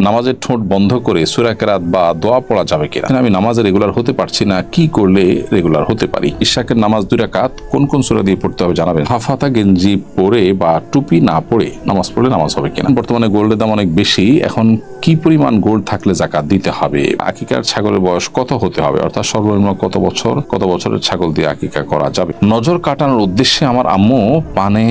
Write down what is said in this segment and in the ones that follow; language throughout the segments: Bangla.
নামাজের ঠোঁট বন্ধ করে সূরা কেরাত বা দোয়া পড়া যাবে কিনা? আমি নামাজে রেগুলার হতে পারছি না, কি করলে রেগুলার হতে পারি? ইশাকের নামাজ 2 রাকাত কোন কোন সূরা দিয়ে পড়তে হবে জানাবেন। হাফাতা গেঞ্জি পরে বা টুপি না পরে নামাজ পড়লে নামাজ হবে কিনা? বর্তমানে গোল্ডের দাম অনেক বেশি, এখন কি পরিমাণ গোল্ড থাকলে যাকাত দিতে হবে? আকিকার ছাগলের বয়স কত হতে হবে, অর্থাৎ সর্বনিম্ন কত বছরের ছাগল দিয়ে আকিকা করা যাবে? নজর কাটানোর উদ্দেশ্যে আমার আম্মু পানে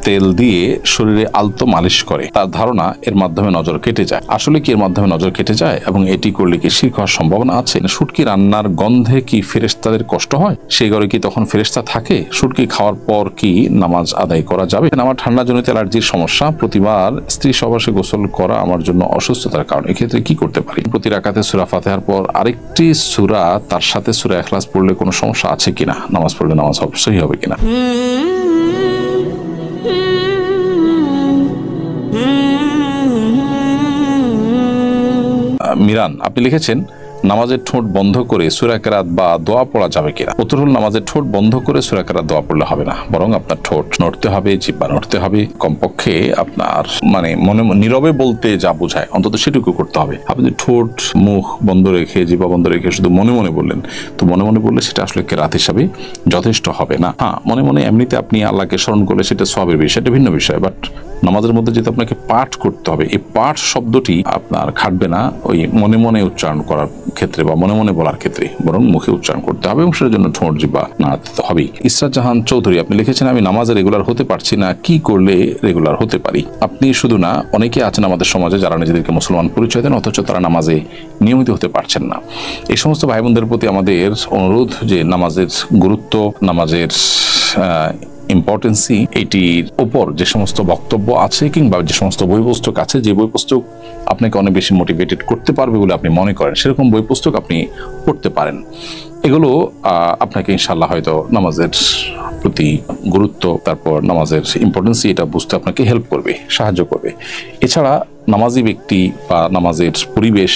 তেল দিয়ে শরীরে আলতো মালিশ করে, তার ধারণা এর মাধ্যমে নজর কেটে যায়। আসলে কি এর মাধ্যমে নজর কেটে যায় এবং এটি করলে কি শিরক হওয়ার সম্ভাবনা আছে? শুটকি রান্নার গন্ধে কি ফেরেশতাদের কষ্ট হয়? সেই ঘরে কি তখন ফেরেশতা থাকে? শুটকি খাওয়ার পর কি নামাজ আদায় করা যাবে? আমার ঠান্ডা জনিত অ্যালার্জির সমস্যা, প্রতিবার স্ত্রী সহবাসে গোসল করা আমার জন্য অসুস্থতার কারণ, এক্ষেত্রে কি করতে পারি? প্রতি রাকাতে সূরা ফাতিহার পর আরেকটি সূরা তার সাথে সূরা ইখলাস পড়লে কোনো সমস্যা আছে কিনা? নামাজ পড়লে নামাজ সহি হবে কিনা? মিরান, আপনি লিখেছেন নামাজের ঠোঁট বন্ধ করে সূরা কেরাত বা দোয়া পড়া যাবে কিনা? উত্তর হল নামাজের ঠোঁট বন্ধ করে সূরা কেরাত দোয়া পড়লে হবে না, বরং আপনার ঠোঁট নড়তে হবে, জিহ্বা নড়তে হবে, কমপক্ষে আপনার মনে নীরবে বলতে যা বোঝায় অন্তত সেটুকু করতে হবে। আপনি ঠোঁট মুখ বন্ধ রেখে জিহ্বা বন্ধ রেখে শুধু মনে মনে বললেন, তো মনে মনে বললে সেটা আসলে কেরাত হিসাবে যথেষ্ট হবে না। হ্যাঁ, মনে মনে এমনিতে আপনি আল্লাহকে স্মরণ করলে সেটা সওয়াবের বিষয়, এটা ভিন্ন বিষয়, বাট নামাজের মধ্যে যেহেতু আপনাকে পাঠ করতে হবে, এই পাঠ শব্দটি আপনার খাটবে না ওই মনে মনে উচ্চারণ করার ক্ষেত্রে বা মনে মনে বলার ক্ষেত্রে, বরং মুখে উচ্চারণ করতে হবে এবং সেটার জন্য ঠোঁট জিহ্বা নাড়াতে হবে। ইসরাত জাহান চৌধুরী, আপনি লিখেছেন আমি নামাজে রেগুলার হতে পারছি না, কি করলে রেগুলার হতে পারি? আপনি শুধু না, অনেকে আছেন আমাদের সমাজে যারা নিজেদেরকে মুসলমান পরিচয় দেন অথচ তারা নামাজে নিয়মিত হতে পারছেন না। এই সমস্ত ভাই বোনদের প্রতি আমাদের অনুরোধ যে নামাজের গুরুত্ব, নামাজের ইম্পর্টেন্সি, এটির উপর যে সমস্ত বক্তব্য আছে কিংবা যে সমস্ত বই পুস্তক আছে, যে বই পুস্তক আপনাকে অনেক বেশি মোটিভেটেড করতে পারবে বলে আপনি মনে করেন, সেরকম বই পুস্তক আপনি পড়তে পারেন। এগুলো আপনাকে ইনশাআল্লাহ হয়তো নামাজের প্রতি গুরুত্ব, তারপর নামাজের ইম্পর্টেন্সি এটা বুঝতে আপনাকে হেল্প করবে, সাহায্য করবে। এছাড়া নামাজি ব্যক্তি বা নামাজের পরিবেশ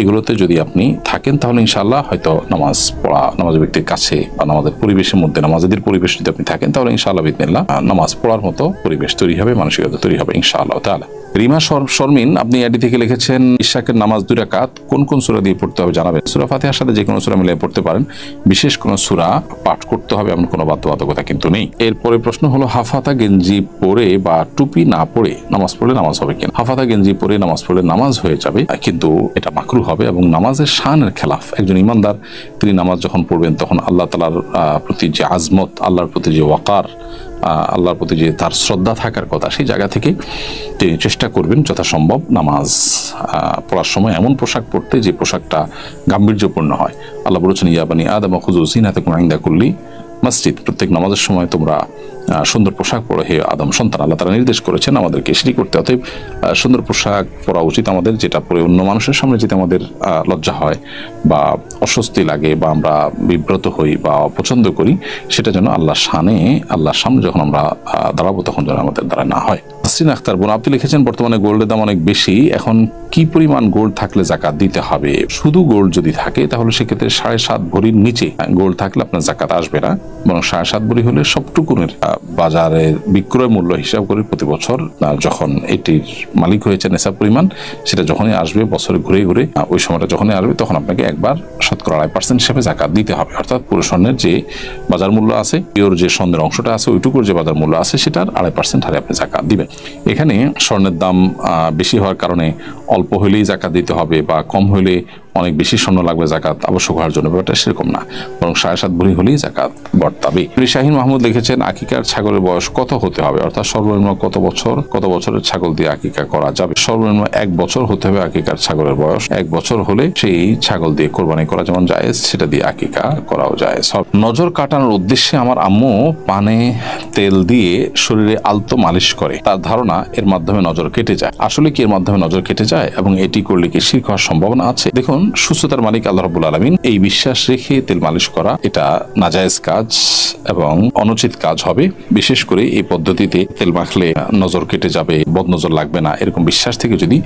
এগুলোতে যদি আপনি থাকেন তাহলে ইনশাআল্লাহ হয়তো নামাজ পড়া, নামাজি ব্যক্তির কাছে বা নামাজের পরিবেশের মধ্যে নামাজিদের পরিবেশ যদি আপনি থাকেন তাহলে ইনশাআল্লাহ বিদিনিল্লাহ নামাজ পড়ার মতো পরিবেশ তৈরি হবে, মানসিকতা তৈরি হবে ইনশাআল্লাহ তাআলা। রিমা শর্মিন, আপনি আইডি থেকে লিখেছেন ইশাকের নামাজ 2 রাকাত কোন কোন সূরা দিয়ে পড়তে হবে জানাবেন। সূরা ফাতিহার সাথে যে কোনো সূরা মিলিয়ে পড়তে পারেন, বিশেষ কোনো সূরা পাঠ করতে হবে এমন কোনো বাধ্যবাধকতা কিন্তু নেই। এরপরে প্রশ্ন হলো হাফাতা গেঞ্জি পরে বা টুপি না পরে নামাজ পড়লে নামাজ হবে কিনা? হাফাতা গেঞ্জি পরে নামাজ পড়লে নামাজ হয়ে যাবে, কিন্তু এটা মাকরুহ হবে এবং নামাজের শানের খেলাফ। একজন ইমানদার তিনি নামাজ যখন পড়বেন তখন আল্লাহ তাআলার প্রতি যে আজমত, আল্লাহর প্রতি যে ওয়াকার, আল্লাহর প্রতি যে তার শ্রদ্ধা থাকার কথা, সেই জায়গা থেকে তিনি চেষ্টা করবেন যথাসম্ভব নামাজ পড়ার সময় এমন পোশাক পরতে যে পোশাকটা গাম্ভীর্যপূর্ণ হয়। আল্লাহ বলেছেন ইয়া বানি আদম খুযু যিনাতাকুম ইনদা কুল্লি মসজিদ, প্রত্যেক নামাজের সময় তোমরা সুন্দর পোশাক পরো হে আদম সন্তান। আল্লাহ তাআলা নির্দেশ করেছেন আমাদেরকে সেটি করতে। অতএব সুন্দর পোশাক পরা উচিত আমাদের, যেটা পরে অন্য মানুষের সামনে যেতে আমাদের লজ্জা হয় বা অস্বস্তি লাগে বা আমরা বিব্রত হই বা অপছন্দ করি, সেটা যেন আল্লাহর শানে, আল্লাহর সামনে যখন আমরা দাঁড়াবো তখন যেন আমাদের দ্বারা না হয়। নাসরিন আক্তার বোন, আপনি লিখেছেন বর্তমানে গোল্ডের দাম অনেক বেশি, এখন কি পরিমাণ গোল্ড থাকলে যাকাত দিতে হবে? শুধু গোল্ড যদি থাকে তাহলে সেক্ষেত্রে 7.5 ভরির নিচে গোল্ড থাকলে আপনার যাকাত আসবে না, বরং 7.5 ভরি হলে সবটুকুনের বাজারে বিক্রয় মূল্য হিসাব করে প্রতি বছর যখন এটির মালিক হয়েছে নেশাব পরিমাণ, সেটা যখনই আসবে বছরে ঘুরে ঘুরে ওই সময়টা যখনই আসবে তখন আপনাকে একবার 2.5% হিসেবে যাকাত দিতে হবে। অর্থাৎ পুরো স্বর্ণের যে বাজার মূল্য আছে, পিওর যে স্বর্ণের অংশটা আছে ওইটুকুর যে বাজার মূল্য আছে সেটার 2.5% হারে আপনি যাকাত দিবেন। এখানে স্বর্ণের দাম বেশি হওয়ার কারণে অল্প হইলেই যাকাত দিতে হবে বা কম হইলে অনেক বেশি স্বর্ণ লাগবে যাকাত আবশ্যক হওয়ার জন্য, ব্যাপারটা সেরকম না, বরং 7.5 ভরি হলেই যাকাত বর্তাবে। শাহিন মাহমুদ লিখেছেন আকিকার ছাগলের বয়স কত হতে হবে, অর্থাৎ সর্বনিম্ন কত বছরের ছাগল দিয়ে আকিকা করা যাবে? সর্বনিম্ন 1 বছর হতে হবে আকিকার ছাগলের বয়স। 1 বছর হলে সেই ছাগল দিয়ে কোরবানি করা যেমন জায়েজ, সেটা দিয়ে আকিকা করাও জায়েজ। নজর কাটানোর উদ্দেশ্যে আমার আম্মু পানে তেল দিয়ে শরীরে আলতো মালিশ করে, তার ধারণা এর মাধ্যমে নজর কেটে যায়। আসলে কি এর মাধ্যমে নজর কেটে যায় এবং এটি করলে কি শিরক হওয়ার সম্ভাবনা আছে? দেখুন, সুস্থতার মালিক আল্লাহ রাব্বুল আলামিন এই বিশ্বাস রেখে তেল মালিশ করা এটা নাজায়েজ কাজ এবং অনুচিত কাজ হবে। বিশেষ করে এই পদ্ধতিতে তেল মাখলে নজর কেটে যাবে, বদনজর লাগবে না, এরকম বিশ্বাস থেকে যদি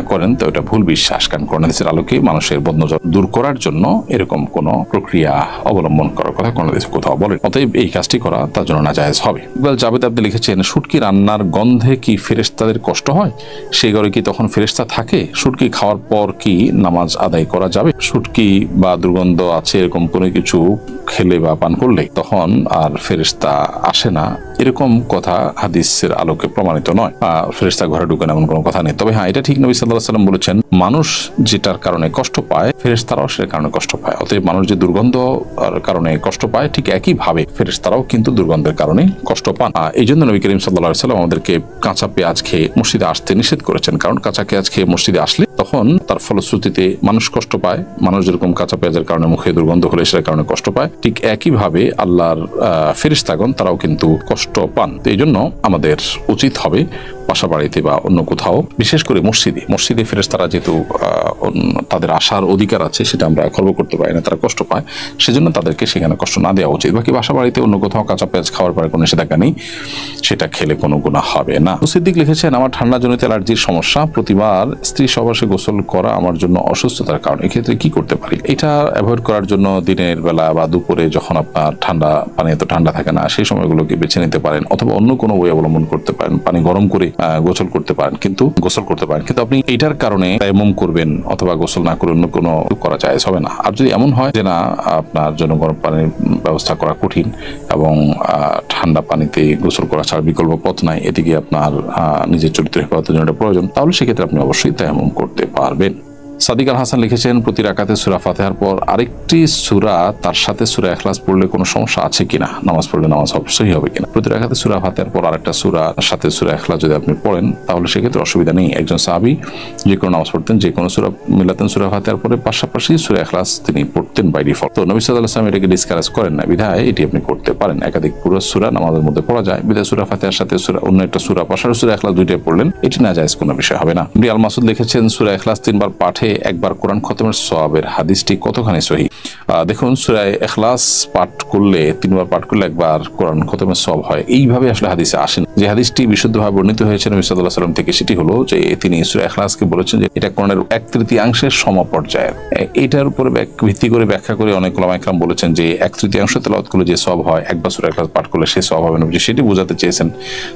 করেন তো এটা ভুল বিশ্বাস। কারণ কোরআন হাদিসের আলোকে মানুষের বদনজর দূর করার জন্য এরকম কোন প্রক্রিয়া অবলম্বন করার কথা কোরআন হাদিসে কোথাও বলেন। অতএব এই কাজটি করা তার জন্য নাজায়েজ হবে। ইকবাল জাভেদ আপনি লিখেছেন, শুটকি রান্নার গন্ধে কি ফেরেশতাদের কষ্ট হয়? সেই ঘরে কি তখন ফেরেশতা থাকে? শুটকি খাওয়ার পর কি নামাজ আদায় করা যাবে? শুটকি বা দুর্গন্ধ আছে এরকম কোনো কিছু খেলে বা পান করলে তখন আর ফেরেশতা আসে না, এরকম কথা হাদিসের আলোকে প্রমাণিত নয়। ফেরেশতা ঘরে ঢুকেন এমন কোনো কথা নেই। তবে হ্যাঁ, এটা ঠিক নবী সাল্লাল্লাহু আলাইহি ওয়াসাল্লাম বলেছেন, মানুষ যেটার কারণে কষ্ট পায় ফেরেশতারাও সেটার কারণে কষ্ট পায়। অতএব মানুষ যে দুর্গন্ধর কারণে কষ্ট পায় ঠিক একই ভাবে ফেরেশতারাও কিন্তু দুর্গন্ধের কারণে কষ্ট পান। এই জন্য নবী করিম সাল্লাল্লাহু আলাইহি ওয়াসাল্লাম আমাদেরকে কাঁচা পেঁয়াজ খেয়ে মসজিদে আসতে নিষেধ করেছেন। কারণ কাঁচা পেঁয়াজ খেয়ে মসজিদে আসলে তখন তার ফলশ্রুতিতে মানুষ কষ্ট পায়। মানুষ যেরকম কাঁচা পেঁয়াজের কারণে মুখে দুর্গন্ধ হলে সেটার কারণে কষ্ট পায়, ঠিক একইভাবে আল্লাহর ফেরেশতাগণ তারাও কিন্তু কষ্ট পান। এই জন্য আমাদের উচিত হবে বাসা বাড়িতে বা অন্য কোথাও, বিশেষ করে মসজিদে ফেরেশতারা যেহেতু তাদের আসার অধিকার আছে সেটা আমরা খর্ব করতে পারি না, তারা কষ্ট পায়, সেজন্য তাদেরকে সেখানে কষ্ট না দেওয়া উচিত। বাকি বাসা বাড়িতে অন্য কোথাও কাঁচা পেঁয়াজ খাওয়ার পরে কোনো নিষেধাজ্ঞা নেই, সেটা খেলে কোনো গুনাহ হবে না। সিদ্দিক লিখেছেন, আমার ঠান্ডা জনিত অ্যালার্জির সমস্যা, প্রতিবার স্ত্রী সহবাসে গোসল করা আমার জন্য অসুস্থতার কারণ, এক্ষেত্রে কি করতে পারি? এটা অ্যাভয়েড করার জন্য দিনের বেলা বা দুপুরে যখন আপনার পানি এত ঠান্ডা থাকে না সেই সময়গুলোকে বেছে নিতে পারেন, অথবা অন্য কোনো ওয়ে অবলম্বন করতে পারেন। পানি গরম করে গোসল করতে পারেন, কিন্তু আপনি এইটার কারণে তায়াম্মুম করবেন অথবা গোসল না করে অন্য কোনো করা জায়েজ হবে না। আর যদি এমন হয় যে না আপনার জন্য গরম পানির ব্যবস্থা করা কঠিন এবং ঠান্ডা পানিতে গোসল করা ছাড়া বিকল্প পথ নাই, এদিকে আপনার নিজের চরিত্র হেফাজতের জন্য প্রয়োজন, তাহলে সেক্ষেত্রে আপনি অবশ্যই তায়াম্মুম করতে পারবেন। সাদিক আল হাসান লিখেছেন, প্রতি রাকাতে সূরা ফাতিহার পর আরেকটি সূরা তার সাথে সূরা ইখলাস পড়লে কোনো সমস্যা আছে কিনা? নামাজ পড়লে নামাজ অবশ্যই হবে কিনা? প্রতি রাকাতে সূরা ফাতিহার পর আরেকটা সূরা সাথে সূরা ইখলাস যদি আপনি পড়েন তাহলে সেক্ষেত্রে অসুবিধা নেই। একজন সাহাবী যে কোনো নামাজ পড়তেন, যে কোনো সূরা মিলাতেন সূরা ফাতিহার পরে পাশাপাশি সূরা ইখলাস তিনি পড়তেন বাই ডিফল্ট। তো নবী সাল্লাল্লাহু আলাইহি ওয়াসাল্লাম এটাকে ডিসকারেজ করেন না, বিধায় এটি আপনি করতে পারেন। একাধিক পুরো সূরা নামাজের মধ্যে পড়া যায়, বিধায় সূরা ফাতিহার সাথে সূরা অন্য একটা সূরা পাশাপাশি সূরা ইখলাস দুইটাই পড়লেন, এটি নাজায়েজ কোনো বিষয় হবে না। ইবনে আল মাসউদ লিখেছেন, সূরা ইখলাস 3 বার পাঠে একবার কোরআন খতমের সওয়াবের হাদিসটি কতখানি সহিহ? দেখুন, সূরা ইখলাস পাঠ করলে 3 বার পাঠ করলে একবার কোরআন খতমের সওয়াব হয়, এইভাবে আসলে হাদিসে আসেন। যে হাদিসটি বিশুদ্ধভাবে বর্ণিত হয়েছে নবী সাল্লাল্লাহু আলাইহি ওয়াসাল্লাম থেকে সেটি হলো যে তিনি সূরা ইখলাসকে বলেছেন যে এটা কোরআনের 1/3 সমপর্যায়ের। এটার উপরে ভিত্তি করে ব্যাখ্যা করে অনেক উলামা ইকরাম বলেছেন যে 1/3 তেলাওয়াত করলে যে সওয়াব হয় একবার সূরা ইখলাস পাঠ করলে সেই সওয়াব হবে না, যে সেটি বোঝাতে চেয়েছেন।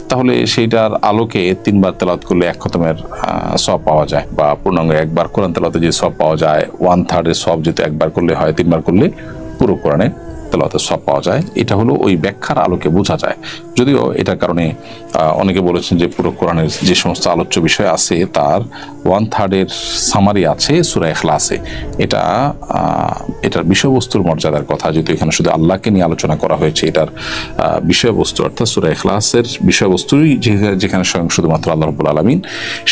তাহলে সেইটার আলোকে 3 বার তেলাওয়াত করলে 1 খতমের সওয়াব পাওয়া যায়, বা পূর্ণাঙ্গ একবার কোরআন তেলাওয়াতে যে সওয়াব পাওয়া যায় 1/3 এর সওয়াব যেহেতু একবার করলে হয়, 3 বার করলে পুরো কোরআনে তেলাওয়াতের সওয়াব পাওয়া যায়। এটা হলো ওই ব্যাখ্যার আলোকে বোঝা যায়। যদিও এটার কারণে অনেকে বলেছেন যে পুরো কোরআনের যে সমস্ত আলোচ্য বিষয় আছে তার 1/3 এর সামারি আছে সূরা ইখলাসে। এটার বিষয়বস্তুর মর্যাদার কথা, যেহেতু এখানে শুধু আল্লাহকে নিয়ে আলোচনা করা হয়েছে, এটার বিষয়বস্তু অর্থাৎ সূরা ইখলাসের বিষয়বস্তুই যেখানে স্বয়ং শুধুমাত্র আল্লাহ রাব্বুল আলামিন,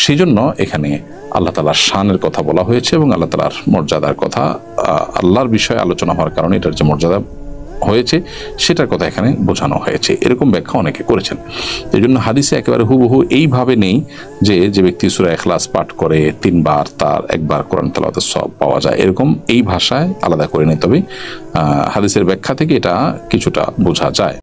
সেই জন্য এখানে আল্লাহ তাআলার শানের কথা বলা হয়েছে এবং আল্লাহ তাআলার মর্যাদার কথা, আল্লাহর বিষয়ে আলোচনা হওয়ার কারণে এটার যে মর্যাদা হয়েছে সেটার কথা এখানে বোঝানো হয়েছে। এরকম ব্যাখ্যা অনেকে করেছেন। এই জন্য হাদিসে একেবারে হুবহু এইভাবে নেই যে ব্যক্তি সূরা ইখলাস পাঠ করে 3 বার তার একবার কোরআন তেলাওয়াতের সওয়াব পাওয়া যায়, এরকম এই ভাষায় আলাদা করে নিতে হবে। হাদিসের ব্যাখ্যা থেকে এটা কিছুটা বোঝা যায়।